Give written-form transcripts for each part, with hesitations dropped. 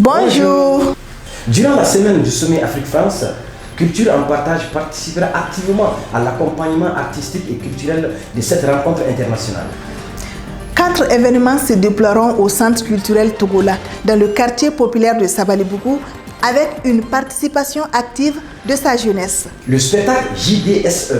Bonjour. Durant la semaine du sommet Afrique-France, Culture en Partage participera activement à l'accompagnement artistique et culturel de cette rencontre internationale. 4 événements se déploieront au Centre culturel Togola, dans le quartier populaire de Sabalibougou, avec une participation active de sa jeunesse. Le spectacle JDSE,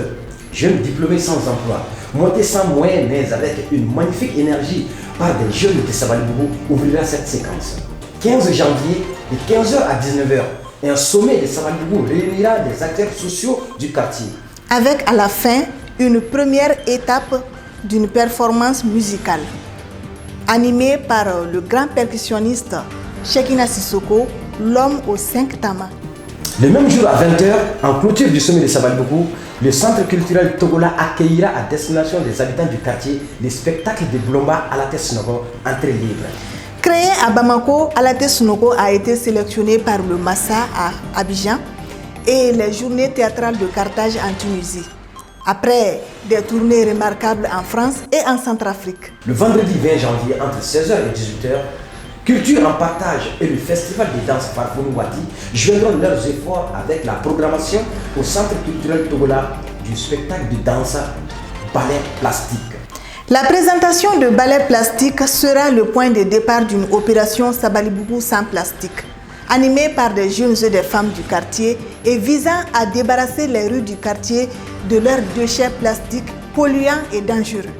Jeunes diplômés sans emploi, monté sans moyens mais avec une magnifique énergie par des jeunes de Sabalibougou, ouvrira cette séquence. 15 janvier, de 15h à 19h, un sommet de Sabalibougou réunira des acteurs sociaux du quartier. Avec à la fin une première étape d'une performance musicale, animée par le grand percussionniste Shekina Sissoko, l'homme aux 5 tamas. Le même jour à 20h, en clôture du sommet de Sabalibougou, le centre culturel Togola accueillera à destination des habitants du quartier les spectacles de Blomba à la Tesnogo, entrée libre. Créé à Bamako, Alaté Sunoko a été sélectionné par le Massa à Abidjan et les journées théâtrales de Carthage en Tunisie, après des tournées remarquables en France et en Centrafrique. Le vendredi 20 janvier, entre 16h et 18h, Culture en Partage et le festival de danse Farfounou Wati joindront leurs efforts avec la programmation au centre culturel Togola du spectacle de danse ballet plastique. La présentation de ballet plastique sera le point de départ d'une opération Sabalibougou sans plastique, animée par des jeunes et des femmes du quartier et visant à débarrasser les rues du quartier de leurs déchets plastiques polluants et dangereux.